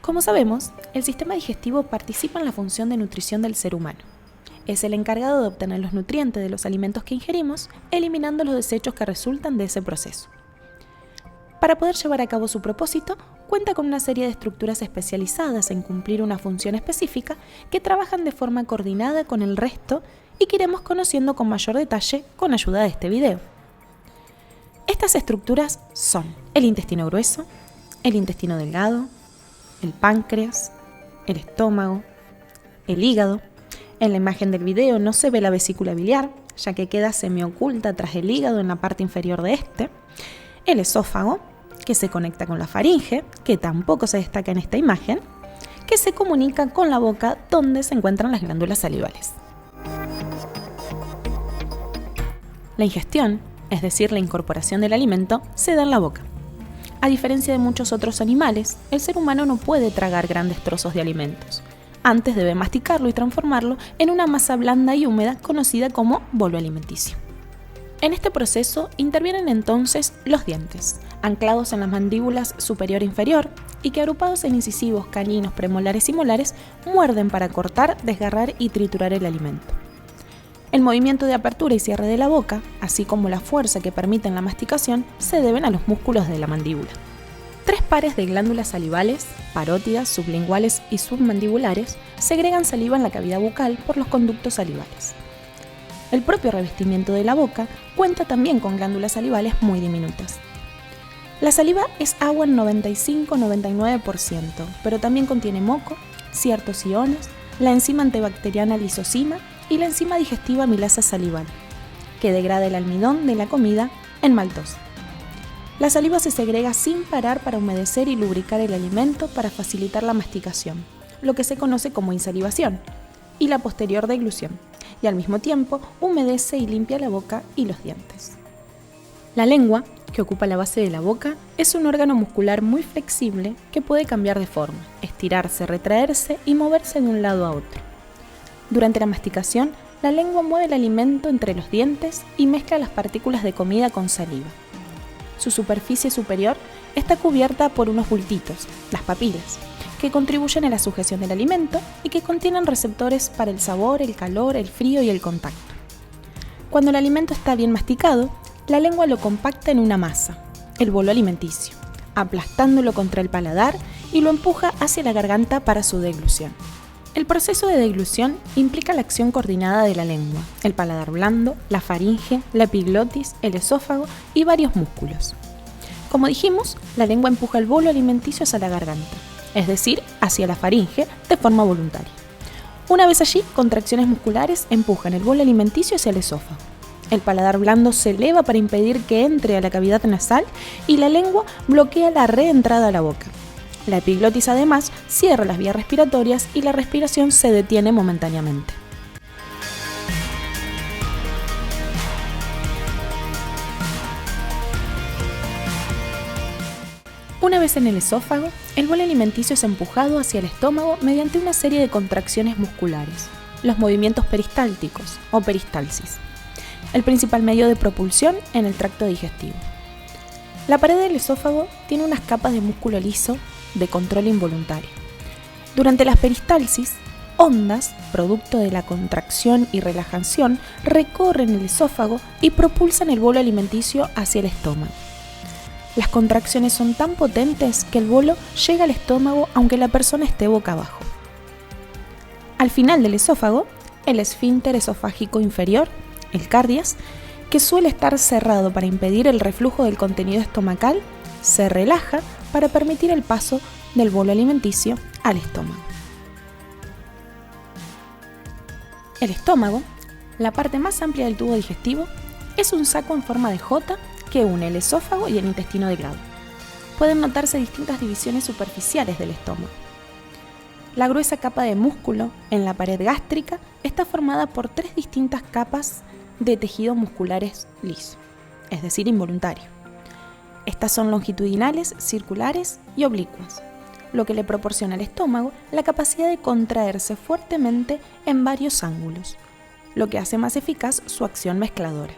Como sabemos, el sistema digestivo participa en la función de nutrición del ser humano. Es el encargado de obtener los nutrientes de los alimentos que ingerimos, eliminando los desechos que resultan de ese proceso. Para poder llevar a cabo su propósito, cuenta con una serie de estructuras especializadas en cumplir una función específica que trabajan de forma coordinada con el resto y que iremos conociendo con mayor detalle con ayuda de este video. Estas estructuras son el intestino grueso, el intestino delgado, el páncreas, el estómago, el hígado. En la imagen del video no se ve la vesícula biliar, ya que queda semioculta tras el hígado en la parte inferior de este, el esófago, que se conecta con la faringe, que tampoco se destaca en esta imagen, que se comunica con la boca donde se encuentran las glándulas salivales. La ingestión, es decir, la incorporación del alimento, se da en la boca. A diferencia de muchos otros animales, el ser humano no puede tragar grandes trozos de alimentos. Antes debe masticarlo y transformarlo en una masa blanda y húmeda conocida como bolo alimenticio. En este proceso intervienen entonces los dientes, anclados en las mandíbulas superior e inferior, y que agrupados en incisivos, caninos, premolares y molares, muerden para cortar, desgarrar y triturar el alimento. El movimiento de apertura y cierre de la boca, así como la fuerza que permiten la masticación, se deben a los músculos de la mandíbula. 3 pares de glándulas salivales, parótidas, sublinguales y submandibulares, segregan saliva en la cavidad bucal por los conductos salivales. El propio revestimiento de la boca cuenta también con glándulas salivales muy diminutas. La saliva es agua en 95-99%, pero también contiene moco, ciertos iones, la enzima antibacteriana lisozima y la enzima digestiva amilasa salival, que degrada el almidón de la comida en maltosa. La saliva se segrega sin parar para humedecer y lubricar el alimento para facilitar la masticación, lo que se conoce como insalivación, y la posterior deglución, y al mismo tiempo humedece y limpia la boca y los dientes. La lengua, que ocupa la base de la boca, es un órgano muscular muy flexible que puede cambiar de forma, estirarse, retraerse y moverse de un lado a otro. Durante la masticación, la lengua mueve el alimento entre los dientes y mezcla las partículas de comida con saliva. Su superficie superior está cubierta por unos bultitos, las papilas, que contribuyen a la sujeción del alimento y que contienen receptores para el sabor, el calor, el frío y el contacto. Cuando el alimento está bien masticado, la lengua lo compacta en una masa, el bolo alimenticio, aplastándolo contra el paladar y lo empuja hacia la garganta para su deglución. El proceso de deglución implica la acción coordinada de la lengua, el paladar blando, la faringe, la epiglotis, el esófago y varios músculos. Como dijimos, la lengua empuja el bolo alimenticio hacia la garganta, es decir, hacia la faringe de forma voluntaria. Una vez allí, contracciones musculares empujan el bolo alimenticio hacia el esófago. El paladar blando se eleva para impedir que entre a la cavidad nasal y la lengua bloquea la reentrada a la boca. La epiglotis además cierra las vías respiratorias y la respiración se detiene momentáneamente. Una vez en el esófago, el bolo alimenticio es empujado hacia el estómago mediante una serie de contracciones musculares, los movimientos peristálticos o peristalsis, el principal medio de propulsión en el tracto digestivo. La pared del esófago tiene unas capas de músculo liso de control involuntario. Durante las peristalsis, ondas, producto de la contracción y relajación, recorren el esófago y propulsan el bolo alimenticio hacia el estómago. Las contracciones son tan potentes que el bolo llega al estómago aunque la persona esté boca abajo. Al final del esófago, el esfínter esofágico inferior, el cardias, que suele estar cerrado para impedir el reflujo del contenido estomacal, se relaja para permitir el paso del bolo alimenticio al estómago. El estómago, la parte más amplia del tubo digestivo, es un saco en forma de J que une el esófago y el intestino delgado. Pueden notarse distintas divisiones superficiales del estómago. La gruesa capa de músculo en la pared gástrica está formada por 3 distintas capas de tejidos musculares liso, es decir, involuntario. Estas son longitudinales, circulares y oblicuas, lo que le proporciona al estómago la capacidad de contraerse fuertemente en varios ángulos, lo que hace más eficaz su acción mezcladora.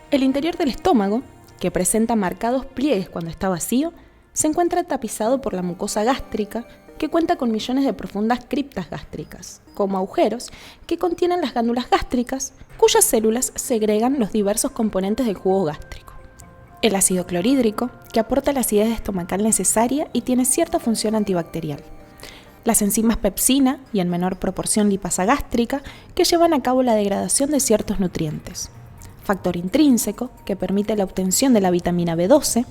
El interior del estómago que presenta marcados pliegues cuando está vacío, se encuentra tapizado por la mucosa gástrica, que cuenta con millones de profundas criptas gástricas, como agujeros que contienen las glándulas gástricas, cuyas células segregan los diversos componentes del jugo gástrico. El ácido clorhídrico, que aporta la acidez estomacal necesaria y tiene cierta función antibacterial. Las enzimas pepsina y en menor proporción lipasa gástrica, que llevan a cabo la degradación de ciertos nutrientes. Factor intrínseco, que permite la obtención de la vitamina B12.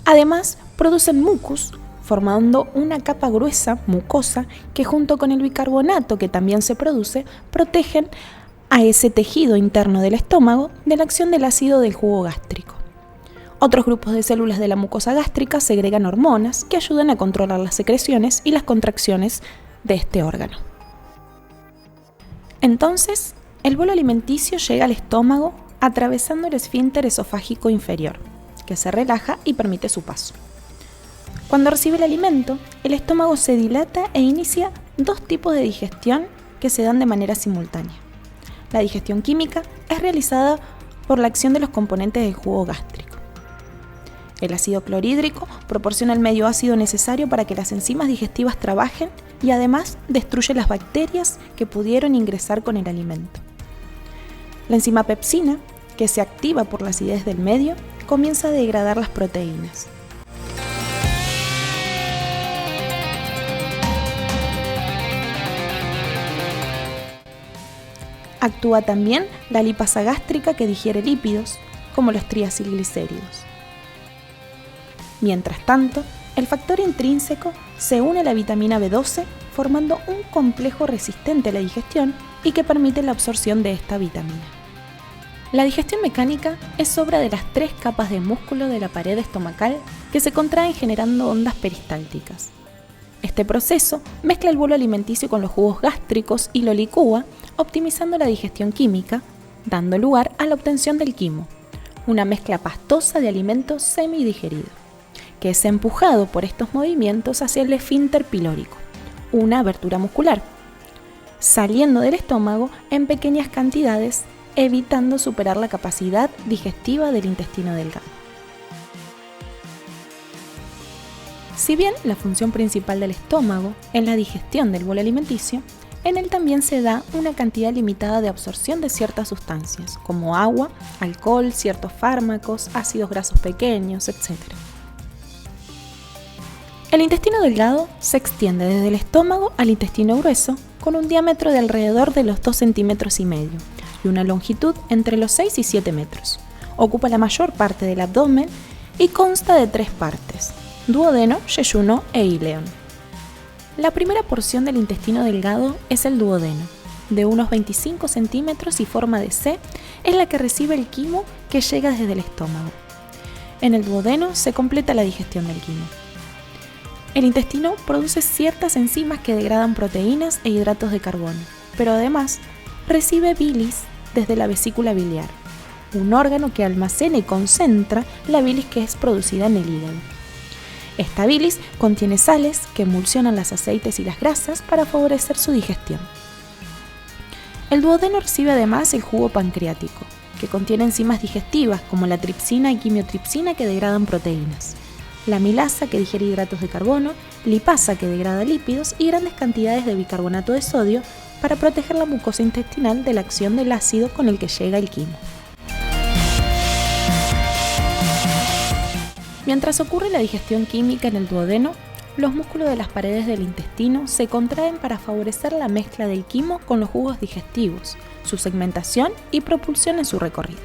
Además, producen mucus, formando una capa gruesa, mucosa, que junto con el bicarbonato que también se produce, protegen a ese tejido interno del estómago de la acción del ácido del jugo gástrico. Otros grupos de células de la mucosa gástrica segregan hormonas que ayudan a controlar las secreciones y las contracciones de este órgano. Entonces, el bolo alimenticio llega al estómago atravesando el esfínter esofágico inferior, que se relaja y permite su paso. Cuando recibe el alimento, el estómago se dilata e inicia dos tipos de digestión que se dan de manera simultánea. La digestión química es realizada por la acción de los componentes del jugo gástrico. El ácido clorhídrico proporciona el medio ácido necesario para que las enzimas digestivas trabajen y además destruye las bacterias que pudieron ingresar con el alimento. La enzima pepsina, que se activa por la acidez del medio, comienza a degradar las proteínas. Actúa también la lipasa gástrica que digiere lípidos, como los triacilglicéridos. Mientras tanto, el factor intrínseco se une a la vitamina B12, formando un complejo resistente a la digestión y que permite la absorción de esta vitamina. La digestión mecánica es obra de las 3 capas de músculo de la pared estomacal que se contraen generando ondas peristálticas. Este proceso mezcla el bolo alimenticio con los jugos gástricos y lo licúa, optimizando la digestión química, dando lugar a la obtención del quimo, una mezcla pastosa de alimento semidigerido, que es empujado por estos movimientos hacia el esfínter pilórico, una abertura muscular, saliendo del estómago en pequeñas cantidades, evitando superar la capacidad digestiva del intestino delgado. Si bien la función principal del estómago es la digestión del bolo alimenticio, en él también se da una cantidad limitada de absorción de ciertas sustancias, como agua, alcohol, ciertos fármacos, ácidos grasos pequeños, etc. El intestino delgado se extiende desde el estómago al intestino grueso con un diámetro de alrededor de los 2,5 centímetros y una longitud entre los 6 y 7 metros. Ocupa la mayor parte del abdomen y consta de 3 partes: duodeno, yeyuno e ileón. La primera porción del intestino delgado es el duodeno, de unos 25 centímetros y forma de C, es la que recibe el quimo que llega desde el estómago. En el duodeno se completa la digestión del quimo. El intestino produce ciertas enzimas que degradan proteínas e hidratos de carbono, pero además recibe bilis desde la vesícula biliar, un órgano que almacena y concentra la bilis que es producida en el hígado. Esta bilis contiene sales que emulsionan los aceites y las grasas para favorecer su digestión. El duodeno recibe además el jugo pancreático, que contiene enzimas digestivas como la tripsina y quimiotripsina que degradan proteínas, la amilasa que digiere hidratos de carbono, lipasa que degrada lípidos y grandes cantidades de bicarbonato de sodio para proteger la mucosa intestinal de la acción del ácido con el que llega el quimo. Mientras ocurre la digestión química en el duodeno, los músculos de las paredes del intestino se contraen para favorecer la mezcla del quimo con los jugos digestivos, su segmentación y propulsión en su recorrido.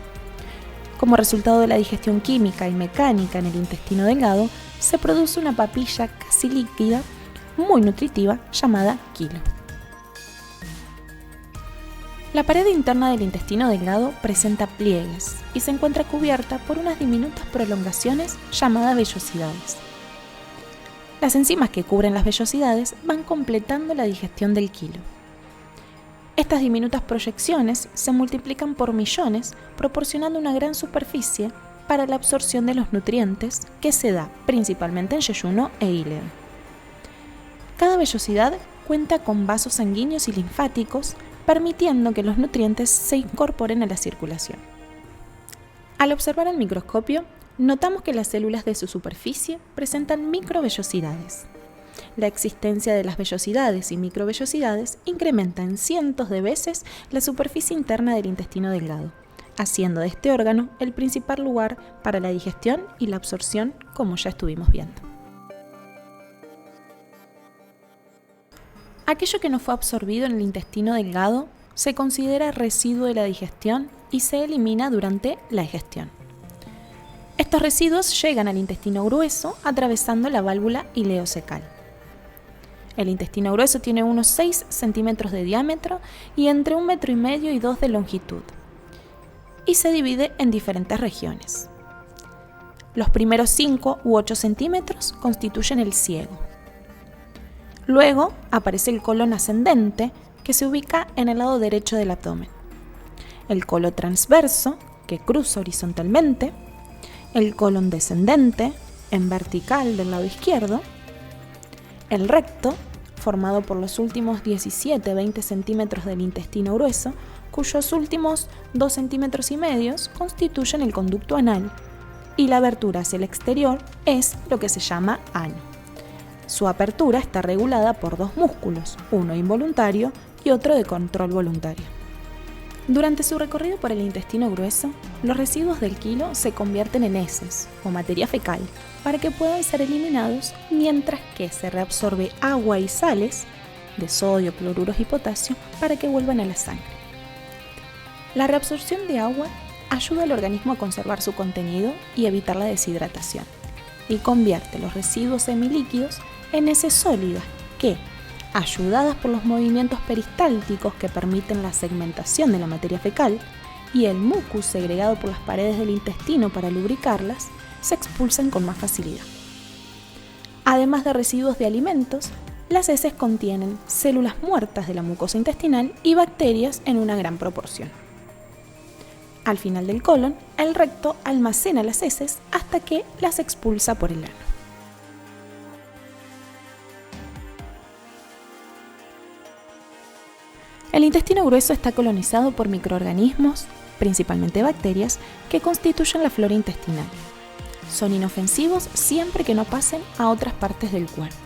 Como resultado de la digestión química y mecánica en el intestino delgado, se produce una papilla casi líquida, muy nutritiva, llamada quilo. La pared interna del intestino delgado presenta pliegues y se encuentra cubierta por unas diminutas prolongaciones llamadas vellosidades. Las enzimas que cubren las vellosidades van completando la digestión del quilo. Estas diminutas proyecciones se multiplican por millones, proporcionando una gran superficie para la absorción de los nutrientes que se da principalmente en yeyuno e ileón. Cada vellosidad cuenta con vasos sanguíneos y linfáticos, permitiendo que los nutrientes se incorporen a la circulación. Al observar al microscopio, notamos que las células de su superficie presentan microvellosidades. La existencia de las vellosidades y microvellosidades incrementa en cientos de veces la superficie interna del intestino delgado, haciendo de este órgano el principal lugar para la digestión y la absorción, como ya estuvimos viendo. Aquello que no fue absorbido en el intestino delgado se considera residuo de la digestión y se elimina durante la digestión. Estos residuos llegan al intestino grueso atravesando la válvula ileocecal. El intestino grueso tiene unos 6 centímetros de diámetro y entre 1,5 metros y 2 de longitud, y se divide en diferentes regiones. Los primeros 5 u 8 centímetros constituyen el ciego. Luego aparece el colon ascendente, que se ubica en el lado derecho del abdomen, el colon transverso, que cruza horizontalmente, el colon descendente, en vertical del lado izquierdo, el recto, formado por los últimos 17-20 centímetros del intestino grueso, cuyos últimos 2,5 centímetros constituyen el conducto anal, y la abertura hacia el exterior es lo que se llama ano. Su apertura está regulada por 2 músculos, uno involuntario y otro de control voluntario. Durante su recorrido por el intestino grueso, los residuos del quilo se convierten en heces o materia fecal para que puedan ser eliminados, mientras que se reabsorbe agua y sales de sodio, cloruros y potasio para que vuelvan a la sangre. La reabsorción de agua ayuda al organismo a conservar su contenido y evitar la deshidratación, y convierte los residuos semilíquidos en heces sólidas que, ayudadas por los movimientos peristálticos que permiten la segmentación de la materia fecal y el mucus segregado por las paredes del intestino para lubricarlas, se expulsan con más facilidad. Además de residuos de alimentos, las heces contienen células muertas de la mucosa intestinal y bacterias en una gran proporción. Al final del colon, el recto almacena las heces hasta que las expulsa por el ano. El intestino grueso está colonizado por microorganismos, principalmente bacterias, que constituyen la flora intestinal. Son inofensivos siempre que no pasen a otras partes del cuerpo.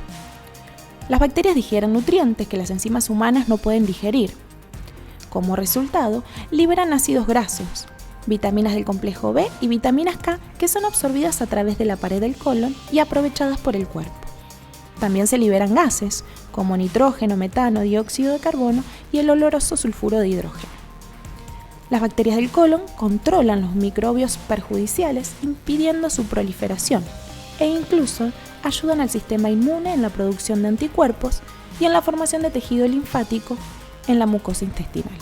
Las bacterias digieren nutrientes que las enzimas humanas no pueden digerir. Como resultado, liberan ácidos grasos, vitaminas del complejo B y vitaminas K que son absorbidas a través de la pared del colon y aprovechadas por el cuerpo. También se liberan gases, como nitrógeno, metano, dióxido de carbono y el oloroso sulfuro de hidrógeno. Las bacterias del colon controlan los microbios perjudiciales, impidiendo su proliferación, e incluso ayudan al sistema inmune en la producción de anticuerpos y en la formación de tejido linfático en la mucosa intestinal.